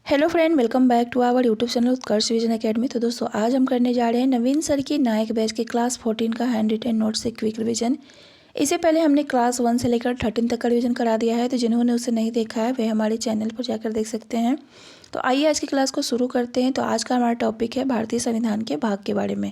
Hello friend, welcome back to our YouTube channel Utkarsh Vision Academy. तो दोस्तों, आज हम करने जा रहे हैं नवीन सर की नायक बैच के क्लास 14 का हैंड रिटन नोट से क्विक रिवीजन। इससे पहले हमने क्लास 1 से लेकर 13 तक का रिवीजन करा दिया है, तो जिन्होंने उसे नहीं देखा है वे हमारे चैनल पर जाकर देख सकते हैं। तो आइए आज की क्लास को शुरू करते हैं। तो आज का हमारा टॉपिक है भारतीय संविधान के भाग के बारे में।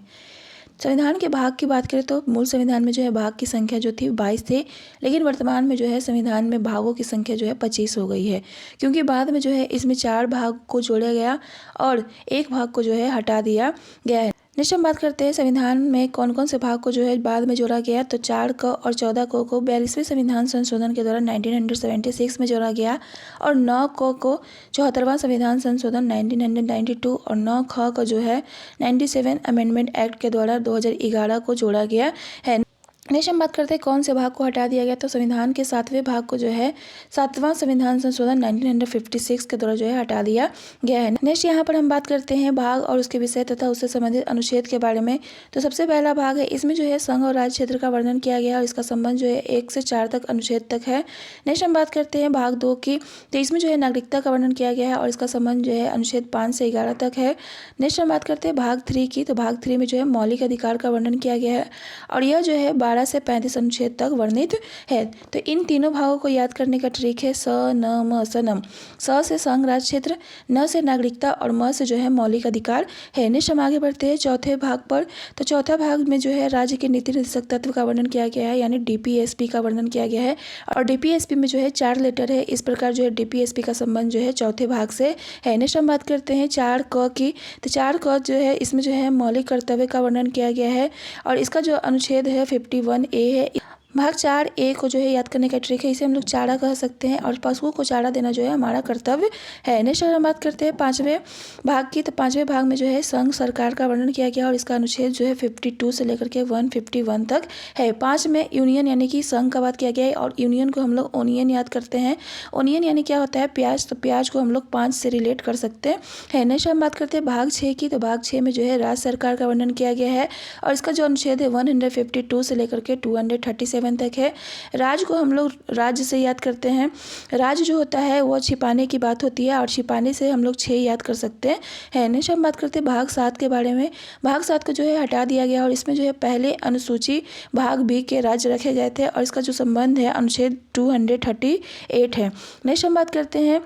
संविधान के भाग की बात करें तो मूल संविधान में जो है भाग की संख्या जो थी 22 थे, लेकिन वर्तमान में जो है संविधान में भागों की संख्या जो है 25 हो गई है, क्योंकि बाद में जो है इसमें 4 भाग को जोड़ा गया और एक भाग को जो है हटा दिया गया है। नेक्स्ट हम बात करते हैं संविधान में कौन कौन से भाग को जो है बाद में जोड़ा गया। तो 4 क और 14 को 42वें संविधान संशोधन के दौरान 1976 में जोड़ा गया, और 9 को 74वां संविधान संशोधन 1992 और 9 ख को जो है 97 अमेंडमेंट एक्ट के द्वारा 2011 को जोड़ा गया है। नेक्स्ट हम बात करते हैं कौन से भाग को हटा दिया गया। तो संविधान के 7वें भाग को जो है 7वां संविधान संशोधन 1956 के द्वारा जो है हटा दिया गया है। नेक्स्ट यहाँ पर हम बात करते हैं भाग और उसके विषय तथा उससे संबंधित अनुच्छेद के बारे में। तो सबसे पहला भाग है, इसमें जो है संघ और राज्य क्षेत्र का वर्णन किया गया और इसका संबंध जो है 1 से 4 तक अनुच्छेद तक है। नेक्स्ट हम बात करते हैं भाग 2 की। तो इसमें जो है नागरिकता का वर्णन किया गया है और इसका संबंध जो है अनुच्छेद 5 से 11 तक है। नेक्स्ट हम बात करते हैं भाग 3 की। तो भाग 3 में जो है मौलिक अधिकार का वर्णन किया गया है और यह जो है 12 से 35 अनुच्छेद तक वर्णित है। तो इन तीनों भागों को याद करने का ट्रिक है स न म सनम। स से संघ राज्य क्षेत्र, न से नागरिकता और म से जो है मौलिक अधिकार है। नेक्स्ट हम आगे बढ़ते हैं चौथे भाग पर। तो चौथा भाग में जो है राज्य के नीति निर्देशक तत्व का वर्णन किया गया है, यानी डीपीएसपी का वर्णन किया गया है, और डीपीएसपी में जो है 4 लेटर है। इस प्रकार जो है डीपीएसपी का संबंध जो है चौथे भाग से है। नेक्स्ट हम बात करते हैं 4 क की। तो 4 क जो है इसमें जो है मौलिक कर्तव्य का वर्णन किया गया है और इसका जो अनुच्छेद है 51A है। भाग 4A को जो है याद करने का ट्रिक है, इसे हम लोग चारा कह सकते हैं और पशुओं को चारा देना जो है हमारा कर्तव्य है। नेक्स्ट हम बात करते हैं 5वें भाग की। तो 5वें भाग में जो है संघ सरकार का वर्णन किया गया और इसका अनुच्छेद जो है 52 से लेकर के 151 तक है। 5 में यूनियन यानी कि संघ का बात किया गया है और यूनियन को हम लोग ओनियन याद करते हैं। ओनियन यानी क्या होता है, प्याज। तो प्याज को हम लोग 5 से रिलेट कर सकते हैं। नेक्स्ट हम बात करते हैं भाग 6 की। तो भाग 6 में जो है राज्य सरकार का वर्णन किया गया है और इसका जो अनुच्छेद है 152 से लेकर के 237 तक है। राज्य को हम लोग राज्य से याद करते हैं। राज्य जो होता है वो छिपाने की बात होती है और छिपाने से हम लोग 6 याद कर सकते हैं। नेक्स्ट हम बात करते हैं भाग 7 के बारे में। भाग 7 को जो है हटा दिया गया और इसमें जो है पहले अनुसूची भाग बी के राज्य रखे गए थे और इसका जो संबंध है अनुच्छेद 238 है। नेक्स्ट हम बात करते हैं,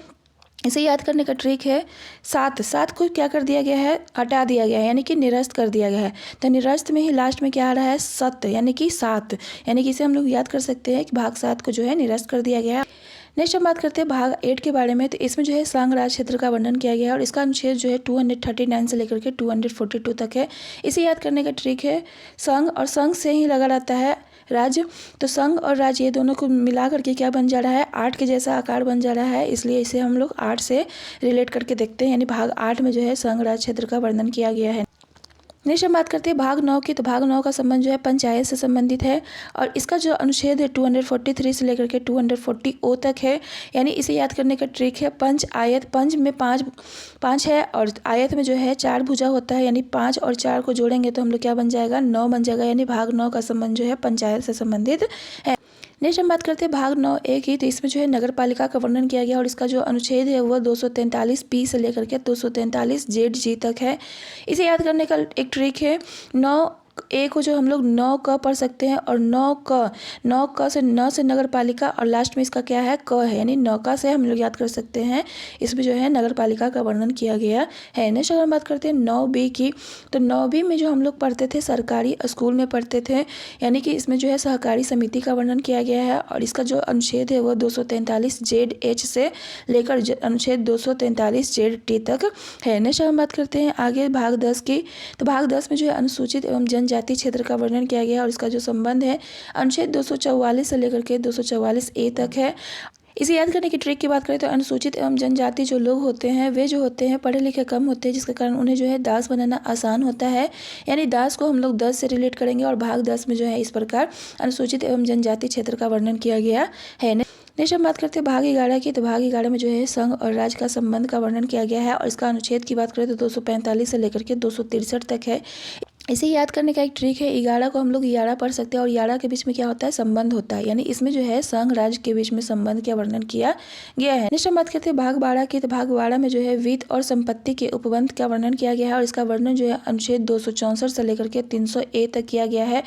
इसे याद करने का ट्रिक है 7 को क्या कर दिया गया है, हटा दिया गया है, यानी कि निरस्त कर दिया गया है। तो निरस्त में ही लास्ट में क्या आ रहा है, सत, यानी कि 7, यानी कि इसे हम लोग याद कर सकते हैं कि भाग 7 को जो है निरस्त कर दिया गया है। नेक्स्ट हम बात करते हैं भाग 8 के बारे में। तो इसमें जो है संघ राज्य क्षेत्र का वर्णन किया गया है और इसका अनुच्छेद जो है 239 से लेकर के 242 तक है। इसे याद करने का ट्रिक है संघ, और संघ से ही लगा रहता है राज्य। तो संघ और राज्य ये दोनों को मिला करके क्या बन जा रहा है, 8 के जैसा आकार बन जा रहा है, इसलिए इसे हम लोग 8 से रिलेट करके देखते हैं, यानी भाग 8 में जो है संघ राज्य क्षेत्र का वर्णन किया गया है। नेक्स्ट हम बात करते हैं भाग 9 की। तो भाग 9 का संबंध जो है पंचायत से संबंधित है और इसका जो अनुच्छेद है 243 से लेकर के 240 तक है, यानी इसे याद करने का ट्रिक है पंच आयत। पंच में 5 है और आयत में जो है 4 भुजा होता है, यानी 5 और 4 को जोड़ेंगे तो हम लोग क्या बन जाएगा, 9 बन जाएगा, यानी भाग 9 का संबंध जो है पंचायत से संबंधित है। नेक्स्ट हम बात करते हैं भाग 9A की। तो इसमें जो है नगर पालिका का वर्णन किया गया और इसका जो अनुच्छेद है वह 243 से लेकर के 243 तक है। इसे याद करने का एक ट्रिक है 9A को जो हम लोग 9 क पढ़ सकते हैं और 9 क से न से नगर पालिका और लास्ट में इसका क्या है, क है, यानी नौका से हम लोग याद कर सकते हैं। इसमें जो है नगर पालिका का वर्णन किया गया है। नेक्स्ट अगर हम बात करते हैं 9B की। तो 9B में जो हम लोग पढ़ते थे सरकारी स्कूल में पढ़ते थे, यानी कि इसमें जो है सहकारी समिति का वर्णन किया गया है और इसका जो अनुच्छेद है वह 243 से लेकर अनुच्छेद 243 तक है। नेक्स्ट हम बात करते हैं आगे भाग 10 की। तो भाग 10 में जो है अनुसूचित एवं जनजाति क्षेत्र का वर्णन किया गया और इसका जो संबंध है अनुच्छेद 244 से लेकर के 244A तक है। इसे याद करने की ट्रिक की बात करें तो अनुसूचित एवं जनजाति जो लोग होते हैं वे जो होते हैं पढ़े लिखे कम होते हैं, जिसके कारण उन्हें जो है दास बनाना आसान होता है, यानी दास को हम लोग 10 से रिलेट करेंगे और भाग 10 में जो है इस प्रकार अनुसूचित एवं जनजाति क्षेत्र का वर्णन किया गया है। नेक्स्ट हम बात करते हैं भाग 11 की। तो भाग 11 में जो है संघ और राज्य का संबंध का वर्णन किया गया है और इसका अनुच्छेद की बात करें तो 245 से लेकर के 263 तक है। इसे याद करने का एक ट्रिक है, 11 को हम लोग 11 पढ़ सकते हैं और 11 के बीच में क्या होता है, संबंध होता है, यानी इसमें जो है संघ राज्य के बीच में संबंध का वर्णन किया गया है। नेक्स्ट हम बात करते हैं भाग 12 की। तो भाग 12 में जो है वित्त और संपत्ति के उपबंध का वर्णन किया गया है और इसका वर्णन जो है अनुच्छेद 264 से लेकर के 300A तक किया गया है।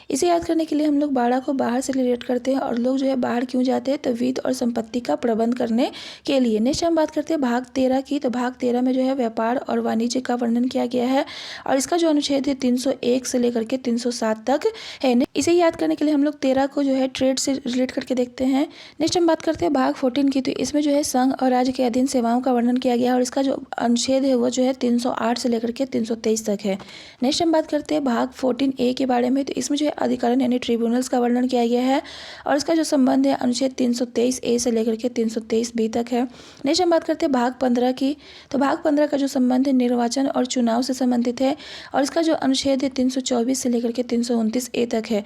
इसे याद करने के लिए हम लोग 12 को बाहर से रिलेट करते हैं और लोग जो है बाहर क्यों जाते हैं, तो वित्त और संपत्ति का प्रबंध करने के लिए। नेक्स्ट हम बात करते हैं भाग 13 की। तो भाग 13 में जो है व्यापार और वाणिज्य का वर्णन किया गया है और इसका जो अनुच्छेद है 301 से लेकर के 307 तक है। इसे याद करने के लिए हम लोग 13 को जो है ट्रेड से रिलेट करके देखते हैं। नेक्स्ट हम बात करते हैं भाग 14 की। तो इसमें जो है संघ और राज्य के अधीन सेवाओं का वर्णन किया गया है और इसका जो अनुच्छेद है वो जो है 308 से लेकर के 323 तक है। नेक्स्ट हम बात करते हैं भाग 14A के बारे में। तो इसमें जो है अधिकरण यानी ट्रिब्यूनल्स का वर्णन किया गया है और इसका जो संबंध है अनुच्छेद 323A से लेकर के 323B तक है। नेक्स्ट हम बात करते हैं भाग 15 की। तो भाग 15 का जो संबंध है निर्वाचन और चुनाव से संबंधित है और इसका जो अनुच्छेद है 324 से लेकर के 329A तक है।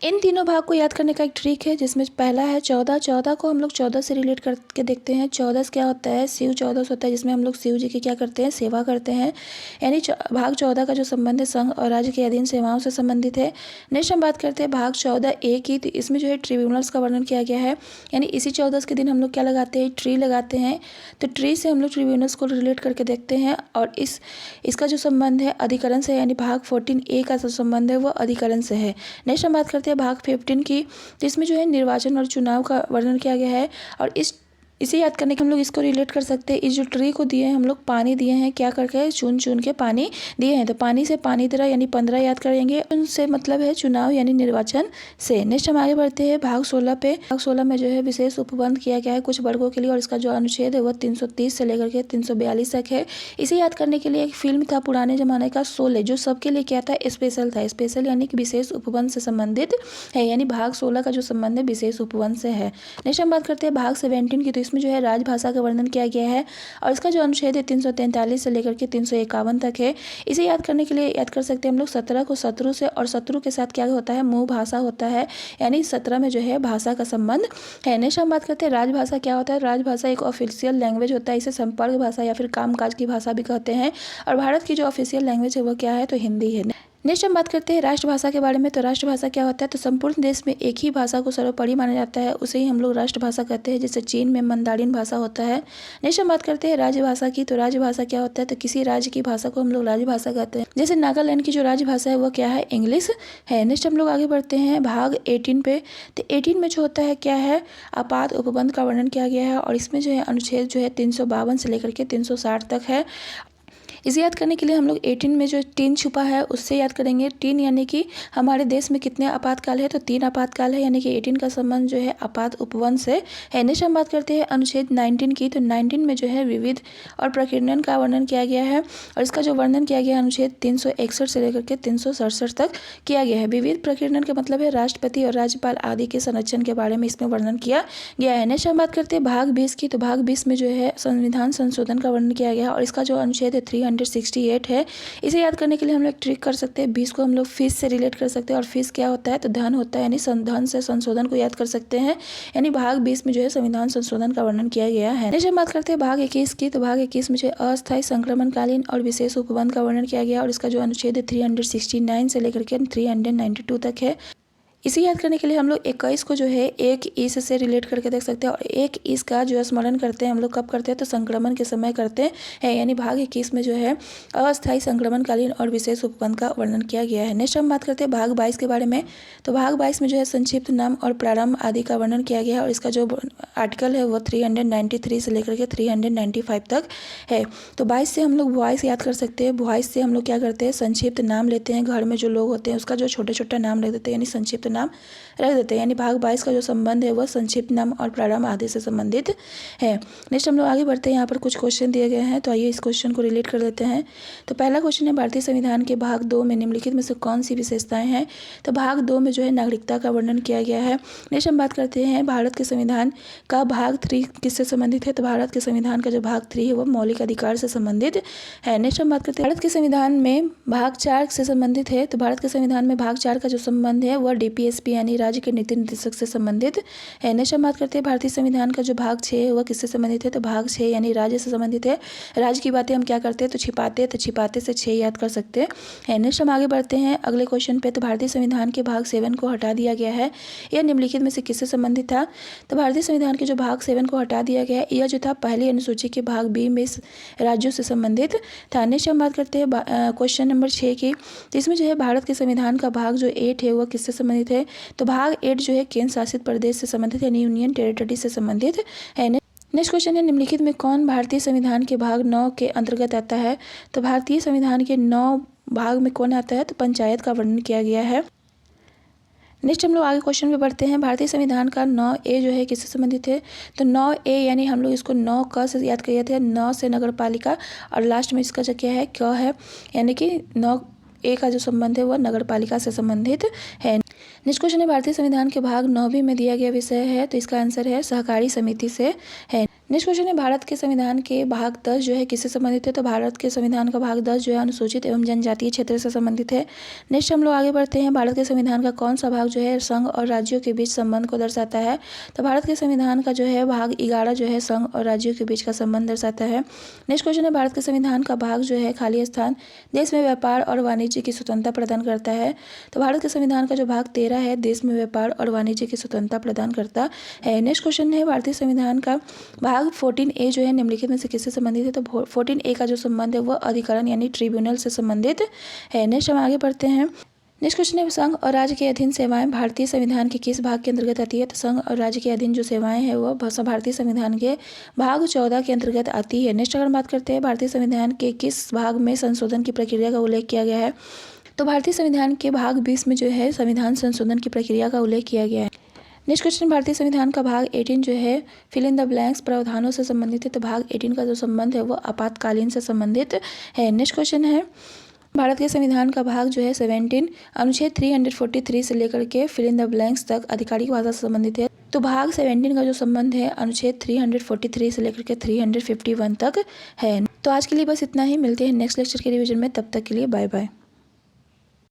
इन तीनों भाग को याद करने का एक ट्रिक है, जिसमें पहला है 14। 14 को हम लोग 14 से रिलेट करके देखते हैं। 14 क्या होता है, शिव 14 होता है, जिसमें हम लोग शिव जी की क्या करते हैं, सेवा करते हैं। यानी भाग 14 का जो संबंध है संघ और राज्य के अधीन सेवाओं से संबंधित है। नेक्स्ट हम बात करते हैं भाग 14A की। तो इसमें जो है ट्रिब्यूनल्स का वर्णन किया गया है, यानी इसी 14 के दिन हम लोग क्या लगाते हैं, ट्री लगाते हैं। तो ट्री से हम लोग ट्रिब्यूनल्स को रिलेट करके देखते हैं और इसका जो संबंध है अधिकरण से, यानी भाग 14A का जो संबंध है वो अधिकरण से है। नेक्स्ट हम बात करते हैं भाग 15 की। तो इसमें जो है निर्वाचन और चुनाव का वर्णन किया गया है और इसे याद करने के हम लोग इसको रिलेट कर सकते हैं। इस जो ट्री को दिए हैं हम लोग पानी दिए हैं, क्या करके, चुन चुन के पानी दिए हैं। तो पानी से पानी दे रहा यानी 15 याद करेंगे। उनसे मतलब है चुनाव यानी निर्वाचन से। नेक्स्ट हम आगे बढ़ते हैं भाग 16 पे। भाग 16 में जो है विशेष उपबंध किया गया है कुछ वर्गों के लिए और इसका जो अनुच्छेद है वह 330 से लेकर के 342 तक है। इसे याद करने के लिए एक फिल्म था पुराने जमाने का, शोले, जो सबके लिए क्या था, स्पेशल था। स्पेशल यानी कि विशेष उपबंध से संबंधित है, यानी भाग 16 का जो संबंध है विशेष उपबंध से है। नेक्स्ट हम बात करते हैं भाग 17 की। तो इसमें जो है राजभाषा का वर्णन किया गया है और इसका जो अनुच्छेद है 343 से लेकर के 351 तक है। इसे याद करने के लिए याद कर सकते हैं हम लोग 17 को शत्रु से, और शत्रु के साथ क्या होता है, मूल भाषा होता है, यानी 17 में जो है भाषा का संबंध है। नेक्स्ट हम बात करते हैं राजभाषा क्या होता है। राजभाषा एक ऑफिशियल लैंग्वेज होता है, इसे संपर्क भाषा या फिर कामकाज की भाषा भी कहते हैं और भारत की जो ऑफिशियल लैंग्वेज है वो क्या है, तो हिंदी है। नेक्स्ट हम बात करते हैं राष्ट्रभाषा के बारे में। तो राष्ट्रभाषा क्या होता है, तो संपूर्ण देश में एक ही भाषा को सर्वोपरि माना जाता है, उसे ही हम लोग राष्ट्रभाषा कहते हैं, जैसे चीन में मंदारिन भाषा होता है। नेक्स्ट हम बात करते हैं राजभाषा की। तो राजभाषा क्या होता है, तो किसी राज्य की भाषा को हम लोग राजभाषा कहते हैं, जैसे नागालैंड की जो राजभाषा है वो क्या है, इंग्लिश है। नेक्स्ट हम लोग आगे बढ़ते हैं भाग 18 पे। तो 18 में जो होता है क्या है, आपात उपबंध का वर्णन किया गया है और इसमें जो है अनुच्छेद जो है 352 से लेकर के 360 तक है। इसे याद करने के लिए हम लोग 18 में जो 3 छुपा है उससे याद करेंगे। 3 यानी कि हमारे देश में कितने आपातकाल है, तो 3 आपातकाल है, यानी कि 18 का संबंध जो है आपात उपवन से है। नेक्स्ट हम बात करते हैं अनुच्छेद 19 की। तो 19 में जो है विविध और प्रकीर्णन का वर्णन किया गया है और इसका जो वर्णन किया गया है अनुच्छेद 361 से लेकर के 367 तक किया गया है। विविध प्रकीर्णन का मतलब है राष्ट्रपति और राज्यपाल आदि के संरक्षण के बारे में इसमें वर्णन किया गया है। नेक्स्ट हम बात करते हैं भाग 20 की। तो भाग 20 में जो है संविधान संशोधन का वर्णन किया गया है और इसका जो अनुच्छेद है 368 है। इसे याद करने के लिए हम लोग ट्रिक कर सकते हैं, 20 को हम लोग फीस से रिलेट कर सकते हैं और फीस क्या होता है, तो धन होता है, यानी धन से संशोधन को याद कर सकते हैं, यानी भाग 20 में जो है संविधान संशोधन का वर्णन किया गया है। नेक्स्ट हम बात करते हैं भाग 21 की। तो भाग 21 में जो अस्थायी संक्रमणकालीन और विशेष उपबंध का वर्णन किया गया और इसका जो अनुच्छेद है 369 से लेकर के 392 तक है। इसे याद करने के लिए हम लोग 21 को जो है एक ईस से रिलेट करके देख सकते हैं और एक ईस का जो स्मरण करते हैं हम लोग कब करते हैं, तो संक्रमण के समय करते हैं, यानी भाग 21 में जो है अस्थायी संक्रमणकालीन और विशेष उपबंध का वर्णन किया गया है। नेक्स्ट हम बात करते हैं भाग 22 के बारे में। तो भाग 22 में जो है संक्षिप्त नाम और प्रारंभ आदि का वर्णन किया गया है और इसका जो आर्टिकल है वो 393 से लेकर के 395 तक है। तो 22 से हम लोग वॉइस याद कर सकते हैं। वॉइस से हम लोग क्या करते हैं, संक्षिप्त नाम लेते हैं, घर में जो लोग होते हैं उसका जो छोटे छोटे नाम रख देते हैं, यानी संक्षिप्त नाम रख देते हैं, यानी भाग 22 का जो संबंध है वह संक्षिप्त नाम और प्रारंभ आदि से संबंधित है। नेक्स्ट हम लोग आगे बढ़ते हैं, यहाँ पर कुछ क्वेश्चन दिए गए हैं, तो आइए इस क्वेश्चन को रिलेट कर लेते हैं। तो पहला क्वेश्चन है, भारतीय संविधान के भाग 2 में निम्नलिखित में से कौन सी विशेषताएं हैं। तो भाग 2 में जो है नागरिकता का वर्णन किया गया है। नेक्स्ट हम बात करते हैं भारत के संविधान का भाग 3 किससे संबंधित है। तो भारत के संविधान का जो भाग 3 है वह मौलिक अधिकार से संबंधित है। नेक्स्ट हम बात करते हैं भारत के संविधान में भाग 4 से संबंधित है। तो भारत के संविधान में भाग 4 का जो संबंध है वह DPI यूपीएसपी यानी राज्य के नीति निर्देशक से संबंधित है। नेक्स्ट हम बात करते हैं भारतीय संविधान का जो भाग 6 है वह किससे संबंधित है, तो भाग 6 यानी राज्य से संबंधित है। राज्य की बातें हम क्या करते हैं, तो छिपाते से 6 याद कर सकते हैं। नेक्स्ट हम आगे बढ़ते हैं अगले क्वेश्चन पे। तो भारतीय संविधान के भाग 7 को हटा दिया गया है, यह निम्नलिखित में से किससे संबंधित था, तो भारतीय संविधान के जो भाग 7 को हटा दिया गया है यह जो था पहली अनुसूची के भाग बी में राज्यों से संबंधित था। नेक्स्ट हम बात करते हैं क्वेश्चन नंबर 6 की। तो इसमें जो है भारत के संविधान का भाग जो 8 है वह किससे संबंधित है, तो भाग 8 जो है केंद्र शासित प्रदेश से संबंधित यानी यूनियन टेरिटरी से संबंधित है। नेक्स्ट क्वेश्चन है निम्नलिखित में कौन भारतीय संविधान के भाग 9 के अंतर्गत आता है, तो भारतीय संविधान के 9 भाग में कौन आता है, तो पंचायत का वर्णन किया गया है। नेक्स्ट हम लोग आगे क्वेश्चन पे बढ़ते हैं। भारतीय संविधान का 9A जो है किससे संबंधित है, तो 9A यानी हम लोग इसको 9 क से याद किए थे, 9 से नगर पालिका और लास्ट में इसका जो क्या है क है, यानी कि 9A का जो संबंध है वह नगर पालिका से संबंधित है। नेक्स्ट क्वेश्चन है भारतीय संविधान के भाग 9 में दिया गया विषय है, तो इसका आंसर है सहकारी समिति से है। नेक्स्ट क्वेश्चन है भारत के संविधान के भाग 10 जो है किससे संबंधित है, तो भारत के संविधान का भाग 10 जो है अनुसूचित एवं जनजातीय क्षेत्र से संबंधित है। नेक्स्ट हम लोग आगे बढ़ते हैं। भारत के संविधान का कौन सा भाग जो है संघ और राज्यों के बीच संबंध को दर्शाता है, तो भारत के संविधान का जो है भाग 11 जो है संघ और राज्यों के बीच का संबंध दर्शाता है। नेक्स्ट क्वेश्चन है भारत के संविधान का भाग जो है खाली स्थान देश में व्यापार और वाणिज्य की स्वतंत्रता प्रदान करता है, तो भारत के संविधान का जो भाग 13 है देश में व्यापार और वाणिज्य की स्वतंत्रता प्रदान करता है। नेक्स्ट क्वेश्चन है भारतीय संविधान का भाग 14A जो है निम्नलिखित में से किससे संबंधित है, तो 14A का जो संबंध है वह अधिकरण यानी ट्रिब्यूनल से संबंधित है। नेक्स्ट हम आगे बढ़ते हैं। नेक्स्ट क्वेश्चन है संघ और राज्य के अधीन सेवाएं भारतीय संविधान के किस भाग के अंतर्गत आती है, तो संघ और राज्य के अधीन जो सेवाएं हैं वह भारतीय संविधान के भाग 14 के अंतर्गत आती है। नेक्स्ट अगर बात करते हैं भारतीय संविधान के किस भाग में संशोधन की प्रक्रिया का उल्लेख किया गया है, तो भारतीय संविधान के भाग 20 में जो है संविधान संशोधन की प्रक्रिया का उल्लेख किया गया है। नेक्स्ट क्वेश्चन भारतीय संविधान का भाग 18 जो है फिल इन द ब्लैंक्स प्रावधानों से संबंधित है, तो भाग 18 का जो संबंध है वो आपातकालीन से संबंधित है। नेक्स्ट क्वेश्चन है भारत के संविधान का भाग जो है 17 अनुच्छेद 343 से लेकर के फिल इन द ब्लैंक्स तक आधिकारिक भाषा से संबंधित है, तो भाग 17 का जो संबंध है अनुच्छेद 343 से लेकर के 351 तक है। तो आज के लिए बस इतना ही, मिलते हैं नेक्स्ट लेक्चर के रिवीजन में, तब तक के लिए बाय बाय।